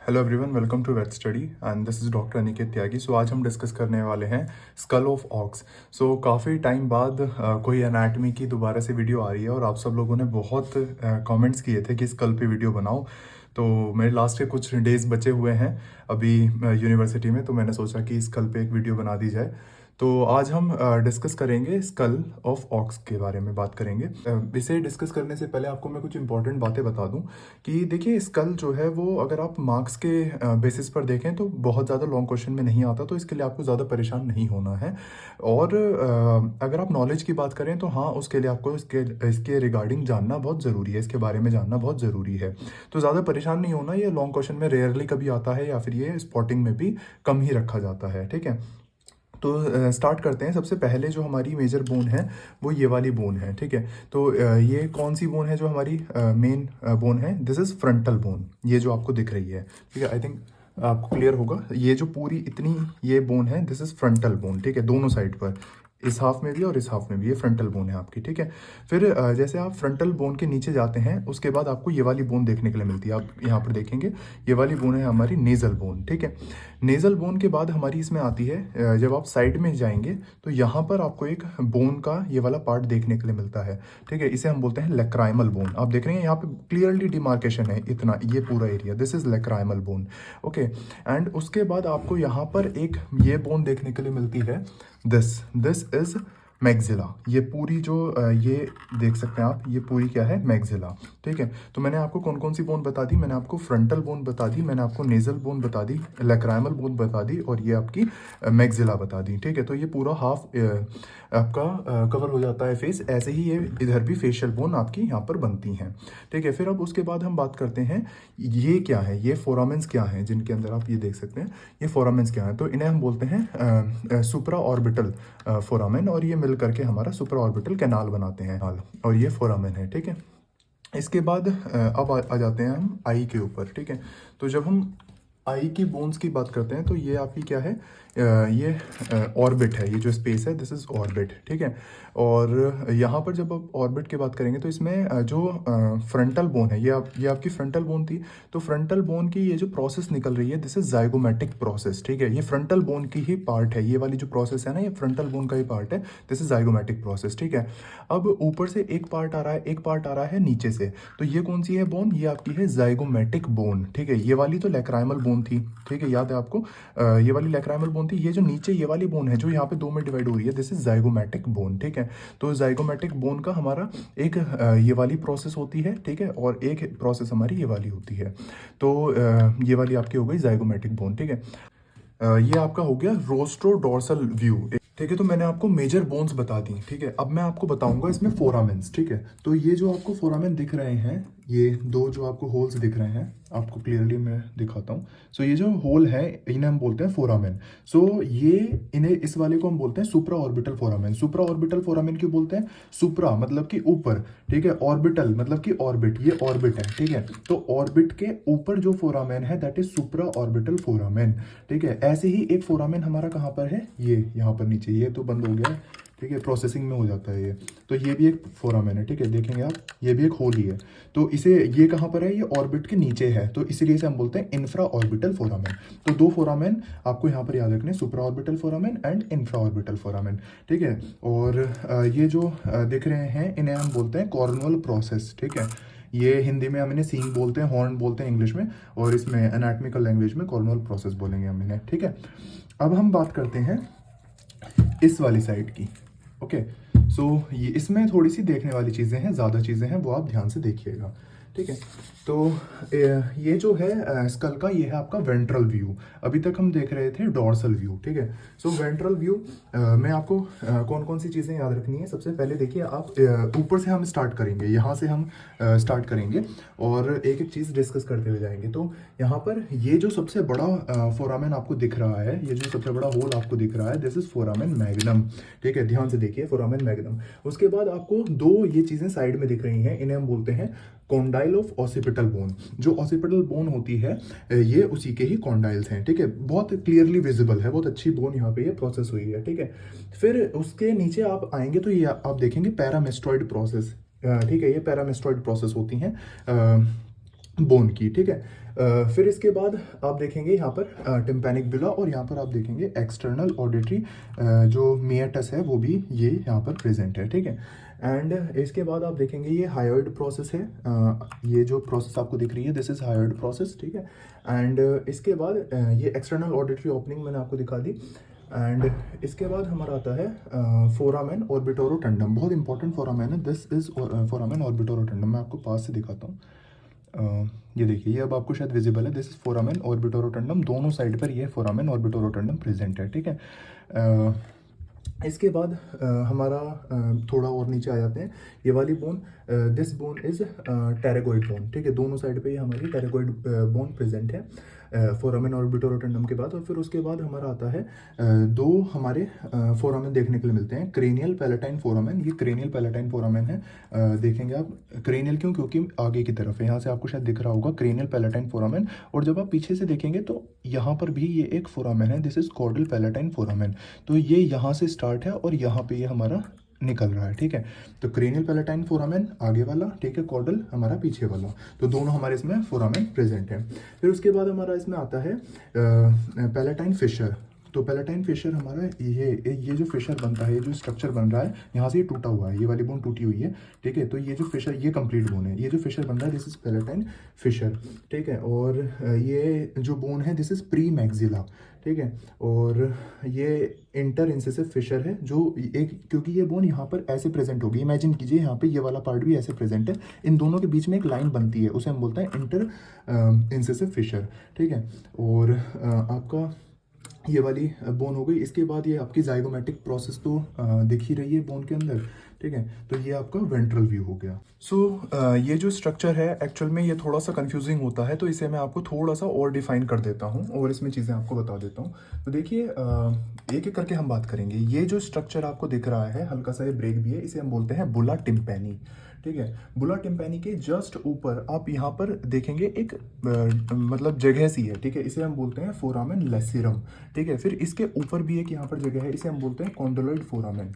Hello everyone, welcome to vet study and this is doctor Aniket Tyagi. So आज हम discuss करने वाले हैं स्कल ऑफ ऑक्स। सो काफ़ी टाइम बाद कोई एनाटमी की दोबारा से वीडियो आ रही है और आप सब लोगों ने बहुत कमेंट्स किए थे कि स्कल पे वीडियो बनाओ। तो मेरे लास्ट के कुछ डेज़ बचे हुए हैं अभी यूनिवर्सिटी में, तो मैंने सोचा कि स्कल पे एक वीडियो बना दी जाए। तो आज हम डिस्कस करेंगे स्कल ऑफ ऑक्स के बारे में बात करेंगे। इसे डिस्कस करने से पहले आपको मैं कुछ इंपॉर्टेंट बातें बता दूं कि देखिए, स्कल जो है वो अगर आप मार्क्स के बेसिस पर देखें तो बहुत ज़्यादा लॉन्ग क्वेश्चन में नहीं आता, तो इसके लिए आपको ज़्यादा परेशान नहीं होना है। और अगर आप नॉलेज की बात करें तो हाँ, उसके लिए आपको इसके इसके रिगार्डिंग जानना बहुत ज़रूरी है, इसके बारे में जानना बहुत ज़रूरी है। तो ज़्यादा परेशान नहीं होना, ये लॉन्ग क्वेश्चन में रेयरली कभी आता है या फिर ये स्पॉटिंग में भी कम ही रखा जाता है। ठीक है, तो स्टार्ट करते हैं। सबसे पहले जो हमारी मेजर बोन है वो ये वाली बोन है। ठीक है, तो ये कौन सी बोन है जो हमारी मेन बोन है? दिस इज फ्रंटल बोन, ये जो आपको दिख रही है। ठीक है, आई थिंक आपको क्लियर होगा। ये जो पूरी इतनी ये बोन है, दिस इज फ्रंटल बोन। ठीक है, दोनों साइड पर, इस हाफ में भी और इस हाफ में भी, ये फ्रंटल बोन है आपकी। ठीक है, फिर जैसे आप फ्रंटल बोन के नीचे जाते हैं उसके बाद आपको ये वाली बोन देखने के लिए मिलती है। आप यहाँ पर देखेंगे ये वाली बोन है हमारी नेजल बोन। ठीक है, नेजल बोन के बाद हमारी इसमें आती है, जब आप साइड में जाएंगे तो यहाँ पर आपको एक बोन का ये वाला पार्ट देखने के लिए मिलता है। ठीक है, इसे हम बोलते हैं लेक्राइमल बोन। आप देख रहे हैं यहाँ पे क्लियरली डिमार्केशन है, इतना ये पूरा area, this is lacrimal bone. Okay, and उसके बाद आपको यहाँ पर एक ये बोन देखने के लिए मिलती है, दिस दिस इज मैग्जिला। ये पूरी जो ये देख सकते हैं आप, ये पूरी क्या है? मैग्जिला। ठीक है, तो मैंने आपको कौन कौन सी बोन बता दी? मैंने आपको फ्रंटल बोन बता दी, मैंने आपको नेजल बोन बता दी, लैक्राइमल बोन बता दी, और ये आपकी मैग्जिला बता दी। ठीक है, तो ये पूरा हाफ आपका कवर हो जाता है फेस। ऐसे ही ये इधर भी फेशियल बोन आपकी यहाँ पर बनती हैं। ठीक है, फिर अब उसके बाद हम बात करते हैं ये क्या है, ये फोरामेंस क्या है, जिनके अंदर आप ये देख सकते हैं ये फोरामेंस क्या है। तो इन्हें हम बोलते हैं सुप्रा ऑर्बिटल फोरामेन, और ये मिल करके हमारा सुपर ऑर्बिटल कैनाल बनाते हैं, और ये फोरामेन है। ठीक है, इसके बाद अब आ जाते हैं हम आई के ऊपर। ठीक है, तो जब हम आई की बोन्स की बात करते हैं तो ये आपकी क्या है? ये ऑर्बिट है, ये जो स्पेस है दिस इज ऑर्बिट। ठीक है, और यहाँ पर जब आप ऑर्बिट की बात करेंगे तो इसमें जो फ्रंटल बोन है, ये आपकी फ्रंटल बोन थी। तो फ्रंटल बोन की ये जो प्रोसेस निकल रही है, दिस इज जाइगोमेटिक प्रोसेस। ठीक है, ये फ्रंटल बोन की ही पार्ट है, ये वाली जो प्रोसेस है ना, ये फ्रंटल बोन का ही पार्ट है, दिस इज जाइगोमेटिक प्रोसेस। ठीक है, अब ऊपर से एक पार्ट आ रहा है, एक पार्ट आ रहा है नीचे से। तो ये कौन सी है बोन? ये आपकी है जाइगोमेटिक बोन। ठीक है, ये वाली तो लेक्राइमल बोन थी। ठीक है, याद है आपको? ये वाली लेक्राइमल बोन थी। ये जो नीचे ये वाली बोन है जो यहाँ पे दो में डिवाइड हो रही है, दिस इज जाइगोमेटिक बोन। ठीक है, तो जाइगोमेटिक बोन का हमारा एक ये वाली प्रोसेस होती है। ठीक है, और एक प्रोसेस हमारी ये वाली होती है। तो ये वाली आपकी हो गई जाइगोमेटिक बोन। ठीक है, ये आपका हो गया रोस्ट्रो डोर्सल व्यू। ठीक है, तो मैंने आपको मेजर बोन्स बता दी। ठीक है, अब मैं आपको बताऊंगा इसमें फोरामेंस। ठीक है, तो ये जो आपको फोरामेन दिख रहे हैं, ये दो जो आपको होल्स दिख रहे हैं, आपको क्लियरली मैं दिखाता हूँ। सो ये जो होल है इन्हें हम बोलते हैं फोरामेन। सो ये इन्हें, इस वाले को हम बोलते हैं सुप्रा ऑर्बिटल फोरामेन। सुप्रा ऑर्बिटल फोरामेन क्यों बोलते हैं? सुप्रा मतलब कि ऊपर, ठीक है, ऑर्बिटल मतलब कि ऑर्बिट, ये ऑर्बिट है। ठीक है, तो ऑर्बिट के ऊपर जो फोरामेन है that is supra orbital foramen. ठीक है, ऐसे ही एक फोरामेन हमारा कहाँ पर है? ये यहाँ पर नीचे, ये तो बंद हो गया है। ठीक है, प्रोसेसिंग में हो जाता है ये। तो ये भी एक फोरामेन है। ठीक है, देखेंगे आप, ये भी एक होल ही है। तो इसे, ये कहाँ पर है? ये ऑर्बिट के नीचे है, तो इसीलिए इसे हम बोलते हैं इंफ्रा ऑर्बिटल फोरामेन। तो दो फोरामेन आपको यहाँ पर याद रखने, supra orbital foramen and infra orbital foramen. ठीक है, और ये जो दिख रहे हैं इन्हें हम बोलते हैं कॉर्नुअल प्रोसेस। ठीक है, ये हिंदी में हम इन्हें सींग बोलते हैं, हॉर्न बोलते हैं इंग्लिश में, और इसमें एनाटॉमिकल लैंग्वेज में कॉर्नुअल प्रोसेस बोलेंगे हम इन्हें। ठीक है, अब हम बात करते हैं इस वाली साइड की। ओके, सो ये इसमें थोड़ी सी देखने वाली चीज़ें हैं, ज़्यादा चीज़ें हैं, वो आप ध्यान से देखिएगा। ठीक है, तो ये जो है स्कल का, ये है आपका वेंट्रल व्यू। अभी तक हम देख रहे थे डॉर्सल व्यू। ठीक है, सो वेंट्रल व्यू में आपको कौन कौन सी चीज़ें याद रखनी है? सबसे पहले देखिए आप, ऊपर से हम स्टार्ट करेंगे, यहाँ से हम स्टार्ट करेंगे और एक एक चीज़ डिस्कस करते हुए जाएंगे। तो यहाँ पर ये जो सबसे बड़ा फोरामेन आपको दिख रहा है, ये जो सबसे बड़ा होल आपको दिख रहा है, दिस इज फोरामेन मैग्नम। ठीक है, ध्यान से देखिए, फोरामेन मैग्नम। उसके बाद आपको दो ये चीज़ें साइड में दिख रही हैं, इन्हें हम बोलते हैं कॉन्डाइल ऑफ ऑसिपिटल बोन। जो ऑसिपिटल बोन होती है, ये उसी के ही कॉन्डाइल्स हैं। ठीक है, बहुत क्लियरली विजिबल है, बहुत अच्छी बोन यहाँ पे ये प्रोसेस हुई है। ठीक है, फिर उसके नीचे आप आएंगे तो ये आप देखेंगे पैरामेस्टोइड प्रोसेस। ठीक है, ये पैरामेस्टोइड प्रोसेस होती हैं। बोन की, ठीक है। फिर इसके बाद आप देखेंगे यहाँ पर टिम्पैनिक बिला, और यहाँ पर आप देखेंगे एक्सटर्नल ऑडिटरी जो मियाटस है वो भी ये यहाँ पर प्रेजेंट है, ठीक है। एंड इसके बाद आप देखेंगे ये हायोइड प्रोसेस है। ये जो प्रोसेस आपको दिख रही है दिस इज हायोइड प्रोसेस, ठीक है। एंड इसके बाद ये एक्सटर्नल ऑडिटरी ओपनिंग मैंने आपको दिखा दी। एंड इसके बाद हमारा आता है फोरामेन ऑर्बिटोरोटंडम, बहुत इंपॉर्टेंट फोरामेन है, दिस इज फोरामेन ऑर्बिटोरोटंडम। मैं आपको पास से दिखाता हूँ। ये देखिए, ये अब आपको शायद विजिबल है, दिस इज फोरामेन ऑर्बिटोरोटंडम, दोनों साइड पर ये फोरामेन ऑर्बिटोरोटंडम प्रेजेंट है, ठीक है। इसके बाद हमारा थोड़ा और नीचे आ जाते हैं, ये वाली bone, this bone is टेरेगोइड bone, ठीक है। दोनों साइड पे ये हमारी टेरेगोइड बोन प्रेजेंट है फोरामेन ऑर्बिटोरोटंडम के बाद। और फिर उसके बाद हमारा आता है दो हमारे फोरामेन देखने के लिए मिलते हैं, क्रेनियल पैलेटाइन फोरामेन। ये क्रेनियल पैलेटाइन फोरामेन है, देखेंगे आप। क्रेनियल क्यों? क्योंकि आगे की तरफ है, यहाँ से आपको शायद दिख रहा होगा क्रेनियल पैलेटाइन फोरामेन। और जब आप पीछे से देखेंगे तो यहाँ पर भी ये एक फोरामेन है, this is caudal palatine foramen. तो ये यहाँ से स्टार्ट है और यहाँ पे ये हमारा निकल रहा है, ठीक है। तो क्रेनियल पैलेटाइन फोरामेन आगे वाला, ठीक है, कॉर्डल हमारा पीछे वाला, तो दोनों हमारे इसमें फोरामेन प्रेजेंट है। फिर उसके बाद हमारा इसमें आता है पैलेटाइन फिशर। तो पैलेटाइन फिशर हमारा ये जो फिशर बनता है, ये जो स्ट्रक्चर बन रहा है, यहाँ से ये टूटा हुआ है, ये वाली बोन टूटी हुई है, ठीक है। तो ये जो फिशर, ये कंप्लीट बोन है, ये जो फिशर बन रहा है दिस इज पैलेटाइन फिशर, ठीक है। और ये जो बोन है दिस इज प्री मैक्सिला, ठीक है। और ये इंटर इंसिसिव फिशर है, जो एक, क्योंकि ये बोन यहाँ पर ऐसे प्रेजेंट होगी, इमेजिन कीजिए यहाँ पे ये वाला पार्ट भी ऐसे प्रेजेंट है, इन दोनों के बीच में एक लाइन बनती है, उसे हम बोलते हैं इंटर इंसिसिव फिशर, ठीक है। और आपका ये वाली बोन हो गई। इसके बाद ये आपकी जाइगोमेटिक प्रोसेस तो दिख ही रही है बोन के अंदर, ठीक है। तो ये आपका वेंट्रल व्यू हो गया। सो ये जो स्ट्रक्चर है एक्चुअल में ये थोड़ा सा कंफ्यूजिंग होता है, तो इसे मैं आपको थोड़ा सा और डिफाइन कर देता हूँ और इसमें चीज़ें आपको बता देता हूँ। तो देखिए, एक एक करके हम बात करेंगे। ये जो स्ट्रक्चर आपको दिख रहा है, हल्का सा ये ब्रेक भी है, इसे हम बोलते हैं बुला टिम्पैनी, ठीक है। बुला टिम्पैनी के जस्ट ऊपर आप यहाँ पर देखेंगे एक मतलब जगह सी है, ठीक है, इसे हम बोलते हैं फोरामेन लेसिरम, ठीक है। फिर इसके ऊपर भी एक यहाँ पर जगह है, इसे हम बोलते हैं कॉन्डोलॉइड फोरामेन,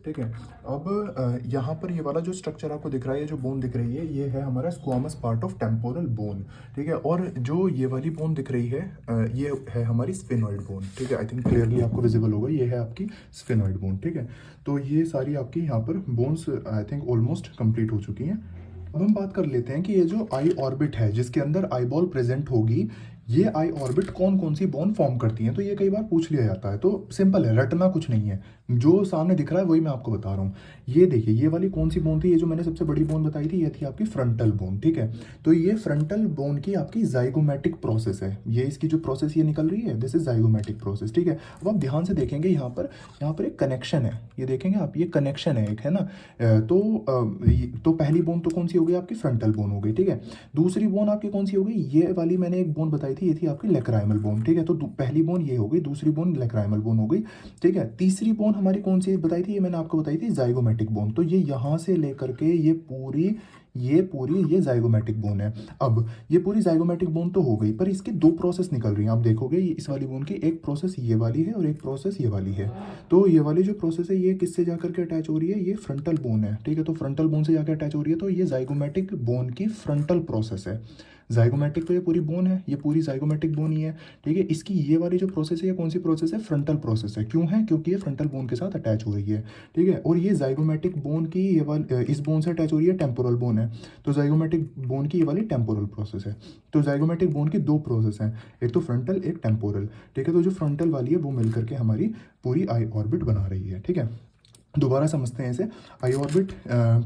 ठीक है। अब यहाँ पर ये वाला जो स्ट्रक्चर आपको दिख रहा है, ये जो बोन दिख रही है, ये है हमारा squamous part of temporal bone, ठीक है। और जो ये वाली बोन दिख रही है, ये है हमारी स्फेनॉइड बोन, ठीक है। आई थिंक क्लियरली आपको विजिबल होगा, ये है आपकी स्फेनॉइड बोन, ठीक है। तो ये सारी आपकी यहाँ पर bones I think almost complete हो चुकी हैं। अब हम बात कर लेते हैं कि ये जो आई ऑर्बिट है, जिसके अंदर आई बॉल प्रेजेंट होगी, ये आई ऑर्बिट कौन कौन सी बोन फॉर्म करती हैं। तो ये कई बार पूछ लिया जाता है, तो सिंपल है, रटना कुछ नहीं है, जो सामने दिख रहा है वही मैं आपको बता रहा हूँ। ये देखिए, ये वाली कौन सी बोन थी, ये जो मैंने सबसे बड़ी बोन बताई थी, ये थी आपकी फ्रंटल बोन, ठीक है। तो ये फ्रंटल बोन की आपकी जाइगोमेटिक प्रोसेस है, ये इसकी जो प्रोसेस ये निकल रही है, दिस इज जाइगोमेटिक प्रोसेस, ठीक है। अब आप ध्यान से देखेंगे यहाँ पर एक कनेक्शन है, ये देखेंगे आप, ये कनेक्शन है एक, है ना। तो पहली बोन तो कौन सी हो गई आपकी, फ्रंटल बोन हो गई, ठीक है। दूसरी बोन आपकी कौन सी हो गई, ये वाली मैंने एक बोन बताई थी, ये थी आपकी लेक्राइमल बोन, ठीक है। तो पहली बोन ये हो गई, दूसरी बोन लेक्राइमल बोन हो गई, ठीक है। तीसरी बोन हमारी कौन सी बताई थी, ये मैंने आपको बताई थी जाइगोमेटिक बोन। तो ये यहाँ से लेकर के ये पूरी ये जाइगोमेटिक बोन है। अब ये पूरी जाइगोमेटिक बोन तो हो गई, पर इसके दो प्रोसेस निकल रही हैं, आप देखोगे इस वाली बोन की एक प्रोसेस ये वाली है और एक प्रोसेस ये वाली है। तो ये वाली जो प्रोसेस है ये किससे जाकर के अटैच हो रही है, ये फ्रंटल बोन है, ठीक है। तो फ्रंटल बोन से जाकर अटैच हो रही है, तो ये जाइगोमेटिक बोन की फ्रंटल प्रोसेस है। जाइगोमेटिक तो ये पूरी बोन है, ये पूरी जाइगोमेटिक बोन ही है, ठीक है। इसकी ये वाली जो प्रोसेस है, ये कौन सी प्रोसेस है, फ्रंटल प्रोसेस है। क्यों है, क्योंकि ये फ्रंटल बोन के साथ अटैच हो रही है, ठीक है। और ये जाइगोमेटिक बोन की ये वाली इस बोन से अटैच हो रही है, टेम्पोरल बोन है। तो जाइगोमेटिक बोन की ये वाली टेम्पोरल प्रोसेस है। तो जाइगोमेटिक बोन की दो प्रोसेस हैं, एक तो फ्रंटल, एक टेम्पोरल, ठीक है। तो जो फ्रंटल वाली है वो मिलकर के हमारी पूरी आई ऑर्बिट बना रही है, ठीक है। दोबारा समझते हैं इसे। आई ऑर्बिट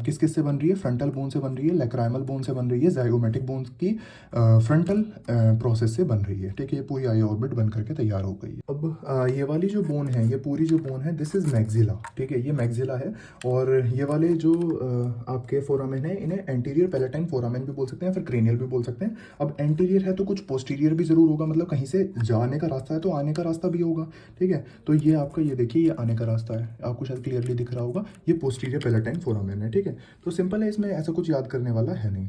किस किस से बन रही है, फ्रंटल बोन से बन रही है, लेक्राइमल बोन से बन रही है, जाइगोमेटिक बोन की फ्रंटल प्रोसेस से बन रही है, ठीक है। ये पूरी आई ऑर्बिट बन करके तैयार हो गई है। अब ये वाली जो बोन है, ये पूरी जो बोन है दिस इज मैक्सिला, ठीक है, ये मैक्सिला है। और ये वाले जो आपके फोरामेन है, इन्हें एंटीरियर पैलेटाइन फोरामेन भी बोल सकते हैं, फिर क्रेनियल भी बोल सकते हैं। अब एंटीरियर है तो कुछ पोस्टीरियर भी जरूर होगा, मतलब कहीं से जाने का रास्ता है तो आने का रास्ता भी होगा, ठीक है। तो ये आपका, ये देखिए, ये आने का रास्ता है, आपको शायद क्लियरली दिख रहा होगा, ये पोस्टीरियर पैलेटाइन फोरामेन है, ठीक है। तो सिंपल है, इसमें ऐसा कुछ याद करने वाला है नहीं।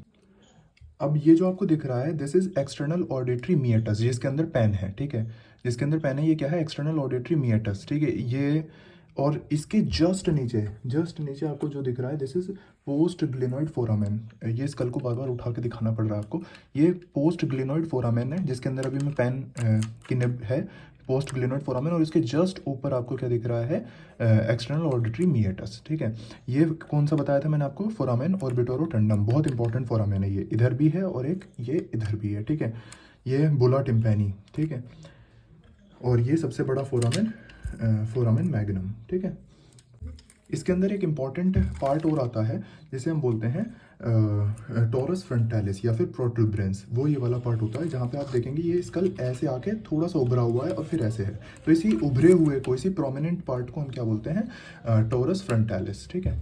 अब ये जो आपको दिख रहा है this is external auditory meatus, जिसके अंदर पेन है, ठीक है, जिसके अंदर पेन है, ये क्या है, एक्सटर्नल ऑडिटरी मिएटस, ठीक है। ये और इसके जस्ट नीचे आपको जो दिख रहा है this is post glenoid foramen. ये स्कल को बार बार उठा के दिखाना पड़ रहा है आपको। ये पोस्ट ग्लेनोइड फोरामेन है, जिसके अंदर अभी मैं पेन की निब है, पोस्ट ग्लेनोइड फोरामेन, और इसके जस्ट ऊपर आपको क्या दिख रहा है, एक्सटर्नल ऑडिटरी मीएटस। ठीक है, ये कौन सा बताया था मैंने आपको, फोरामेन ऑर्बिटोरो टेंडम, बहुत इंपॉर्टेंट फोरामेन है ये, इधर भी है और एक ये इधर भी है। ठीक है, ये बुला टिम्पैनी। ठीक है, और ये सबसे बड़ा फोरामेन, फोरामेन मैग्नम। ठीक है, इसके अंदर एक इम्पॉर्टेंट पार्ट और आता है जिसे हम बोलते हैं टोरस फ्रंटालिस या फिर प्रोट्रूबरेंस। वो ये वाला पार्ट होता है जहाँ पे आप देखेंगे ये स्कल ऐसे आके थोड़ा सा उभरा हुआ है और फिर ऐसे है। तो इसी उभरे हुए को, इसी प्रोमिनेंट पार्ट को हम क्या बोलते हैं, टोरस फ्रंटालिस। ठीक है,